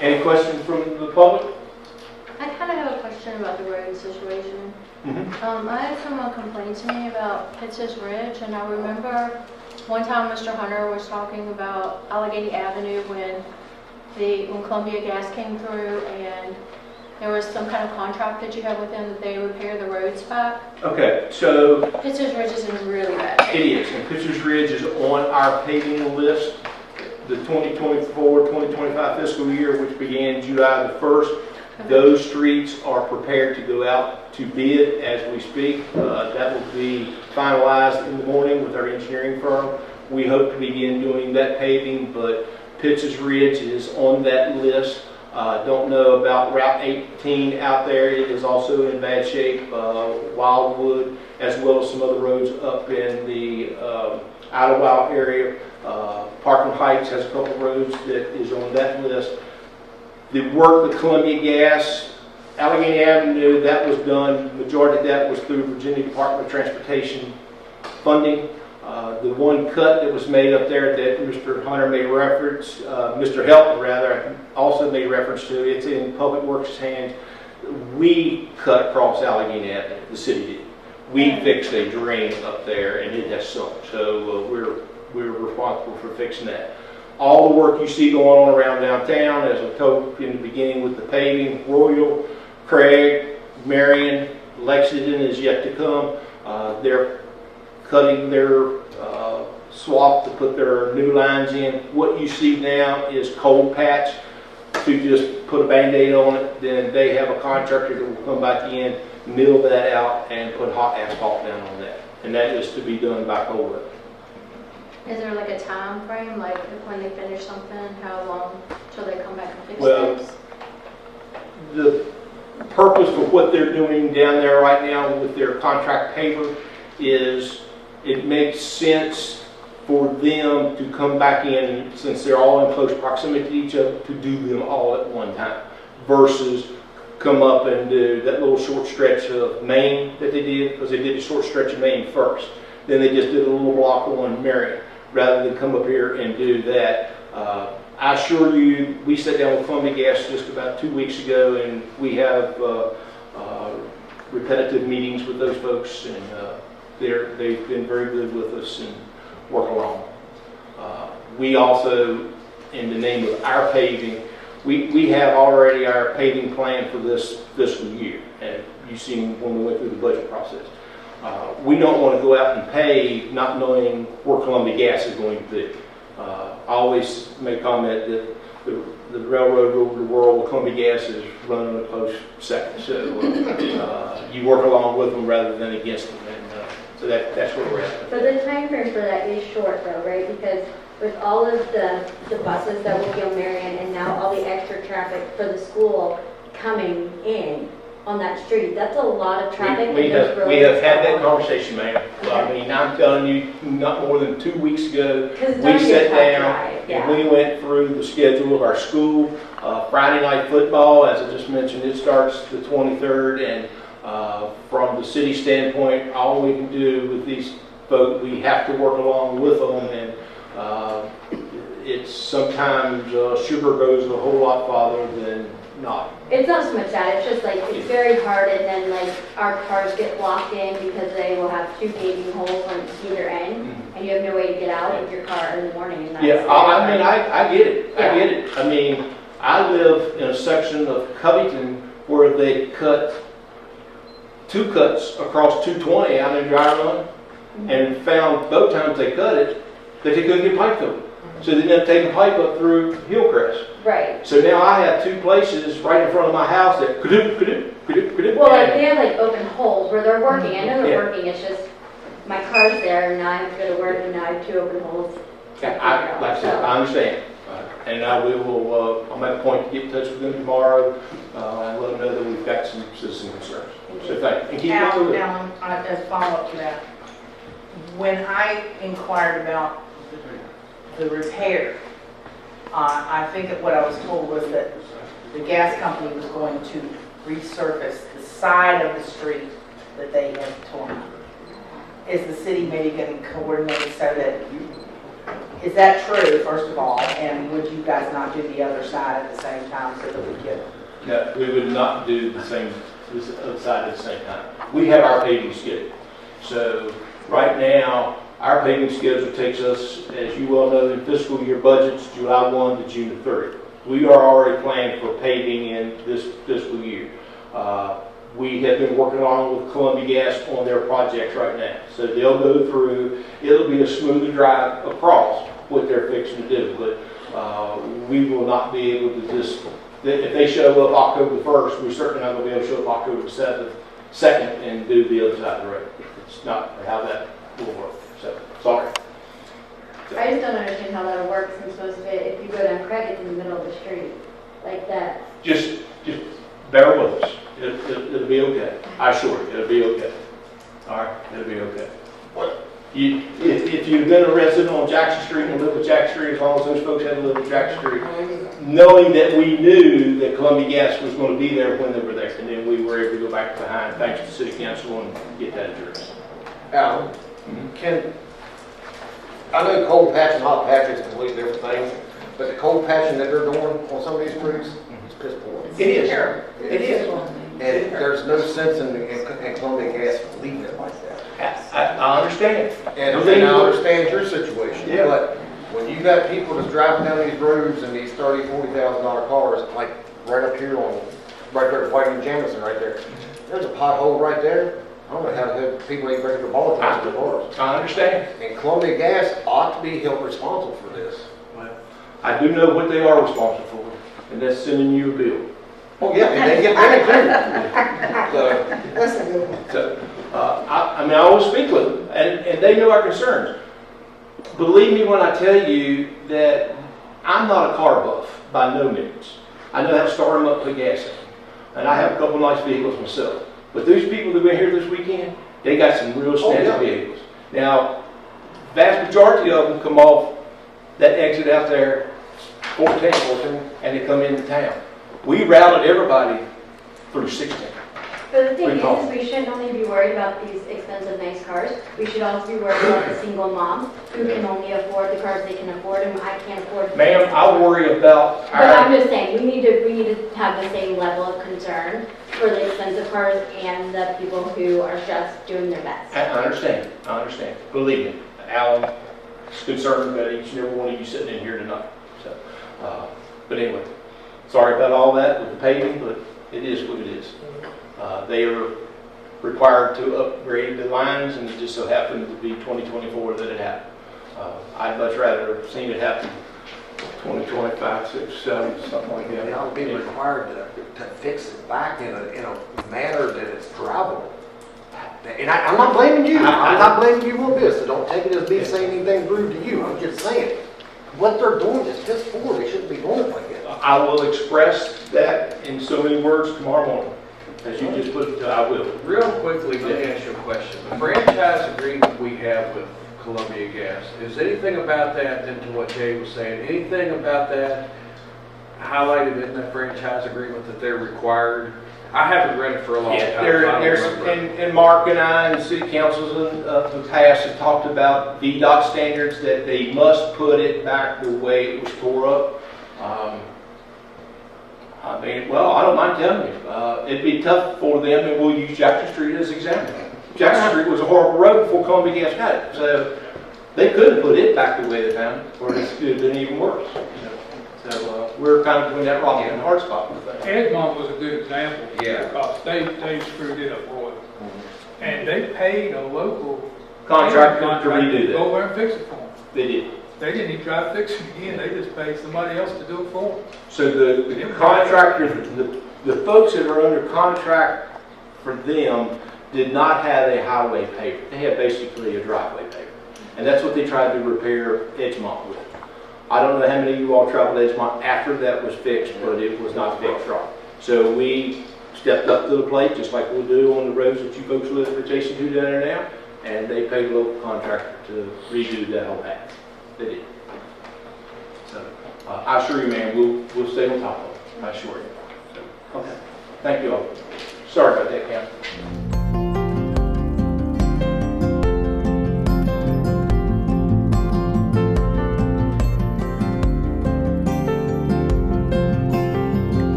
Any questions from the public? I kind of have a question about the road situation. I had someone complain to me about Pitts Ridge, and I remember one time Mr. Hunter was talking about Allegheny Avenue when Columbia Gas came through, and there was some kind of contract that you had with them that they repair the roads back. Okay, so Pitts Ridge is in really bad shape. it is, and Pitts Ridge is on our paving list. The 2024-2025 fiscal year, which began July the 1st, those streets are prepared to go out to bid as we speak. That will be finalized in the morning with our engineering firm. We hope to begin doing that paving, but Pitts Ridge is on that list. Don't know about Route 18 out there. It is also in bad shape. Wildwood, as well as some other roads up in the Idlewild area. Parkland Heights has a couple roads that is on that list. The work with Columbia Gas, Allegheny Avenue, that was done. Majority of that was through Virginia Department of Transportation funding. The one cut that was made up there that Mr. Hunter made reference, Mr. Helton rather, also made reference to, it's in Public Works' hands. We cut across Allegheny Avenue, the city did. We fixed a drain up there and it has sunk, so we're responsible for fixing that. All the work you see going on around downtown, as I told in the beginning with the paving, Royal, Craig, Marion, Lexington is yet to come. They're cutting their swap to put their new lines in. What you see now is cold patch to just put a Band-Aid on it. Then they have a contractor that will come back in, mill that out, and put hot asphalt down on that. And that is to be done by cold weather. Is there like a time frame, like when they finish something, how long till they come back and fix things? The purpose of what they're doing down there right now with their contract paper is it makes sense for them to come back in, since they're all in close proximity to each other, to do them all at one time versus come up and do that little short stretch of Main that they did, because they did a short stretch of Main first. Then they just did a little block on Marion, rather than come up here and do that. I assure you, we sat down with Columbia Gas just about 2 weeks ago, and we have repetitive meetings with those folks, and they've been very good with us and work along. We also, in the name of our paving, we have already our paving plan for this fiscal year, and you've seen when we went through the budget process. We don't want to go out and pave not knowing where Columbia Gas is going to be. I always make a comment that the railroad over the world with Columbia Gas is running a close second. So you work along with them rather than against them. And so that's where we're at. So the time frame for that is short though, right? Because with all of the buses that will be on Marion and now all the extra traffic for the school coming in on that street, that's a lot of traffic. We have had that conversation, ma'am. I mean, I'm telling you, not more than 2 weeks ago, we sat down and we went through the schedule of our school. Friday night football, as I just mentioned, it starts the 23rd, and from the city standpoint, all we can do with these folks, we have to work along with them, and it's sometimes sugar goes a whole lot farther than not. It's not so much that, it's just like, it's very hard, and then like our cars get blocked in because they will have 2 gaping holes on either end, and you have no way to get out of your car in the morning. And Yeah, I mean, I get it. I get it. I mean, I live in a section of Covington where they cut 2 cuts across 220 out in dry run, and found both times they cut it that they couldn't get pipe through. So they ended up taking pipe up through Hillcrest. Right. So now I have 2 places right in front of my house that could. Well, like they have like open holes where they're working. I know they're working. It's just my car's there, and now I have to go to work, and now I have 2 open holes. Like I said, I understand. And I'll make a point to get in touch with them tomorrow and let them know that we've got some citizen concerns. So thank you. And keep Alan, as a follow-up to that, when I inquired about the repair, I think that what I was told was that the gas company was going to resurface the side of the street that they had torn up. Is the city maybe getting coordinated so that Is that true, first of all, and would you guys not do the other side at the same time so that we could? No, we would not do the same, this other side at the same time. We have our paving schedule. So right now, our paving schedule takes us, as you well know, in fiscal year budgets, July 1 to June 30. We are already planning for paving in this fiscal year. We have been working on with Columbia Gas on their projects right now. So they'll go through, it'll be a smoother drive across what they're fixing to do. But we will not be able to just, if they show up October the 1st, we're certainly not going to be able to show up October the 2nd and do the other side of the road. It's not how that will work. So, sorry. I just don't understand how that works in supposed to be, if you go down Craig, it's in the middle of the street, like that. Just bear with us. It'll be okay. I assure you, it'll be okay. All right, it'll be okay. If you've been a resident on Jackson Street and lived with Jackson Street, as long as those folks had lived with Jackson Street, knowing that we knew that Columbia Gas was going to be there when they were there, and then we were able to go back behind, thanks to the City Council, and get that addressed. Alan, I know cold patch and hot patch is completely different things, but the cold patching that they're doing on some of these streets is piss poor. It is. It is. And there's no sense in Columbia Gas leaving it like that. I understand. And I understand your situation, Yeah. but when you got people that's driving down these roads in these $30,000, $40,000 cars, like right up here on, right there at White and Jamison right there, there's a pothole right there. I don't know how the hell people ain't ready for ball times in the cars. I understand. And Columbia Gas ought to be held responsible for this. I do know what they are responsible for, and that's sending you a bill. Oh, yeah, and they get paid too. So, I mean, I always speak with them, and they know our concerns. Believe me when I tell you that I'm not a car buff, by no means. I know how to start them up, put gas in them. And I have a couple nice vehicles myself. But those people that have been here this weekend, they got some real standard vehicles. Now, vast majority of them come off that exit out there, 14, and they come into town. We routed everybody through 16. But the thing is, we shouldn't only be worried about these expensive, nice cars. We should also be worried about the single moms who can only afford the cars they can afford, and I can't afford. Ma'am, I worry about But I'm just saying, we need to have the same level of concern for the expensive cars and the people who are just doing their best. I understand. Believe me, Alan is concerned about each and every one of you sitting in here tonight. So, but anyway, sorry about all that with the paving, but it is what it is. They are required to upgrade the lines, and it just so happened to be 2024 that it happened. I'd much rather have seen it happen 2025, 6, 7, something like that. They ought to be required to fix it back in a manner that it's drivable. And I'm not blaming you. I'm not blaming you one bit, so don't take it as me saying anything rude to you. I'm just saying, what they're doing is piss poor. They shouldn't be doing it like that. I will express that in so many words tomorrow morning. As you just put it, I will. Real quickly, let me ask you a question. The franchise agreement we have with Columbia Gas, is anything about that, and to what Jay was saying, anything about that highlighted in that franchise agreement that they're required? I haven't read it for a long time. And Mark and I and city councils in the past have talked about VDOT standards, that they must put it back the way it was tore up. I mean, well, I don't mind telling you, it'd be tough for them, and we'll use Jackson Street as an example. Jackson Street was a horrible road before Columbia Gas got it, so they couldn't put it back the way they found it, or it could have been even worse. So we're kind of doing that rock and hard spot with that. Edmond was a good example. Yeah. Because they screwed it up royally. And they paid a local Contractor to redo Go that. over and fix it for them. They did. They didn't even try to fix it again, they just paid somebody else to do it for them. So the contractors, the folks that are under contract for them did not have a highway paver. They had basically a driveway paver. And that's what they tried to repair Edgemont with. I don't know how many of you all traveled Edgemont after that was fixed, but it was not fixed right. So we stepped up to the plate, just like we'll do on the roads that you folks live adjacent to down there now, and they paid a local contractor to redo that whole path. They did. So I assure you, man, we'll stay on top of it. I assure you. So, okay. Thank you all. Sorry about that, Cam.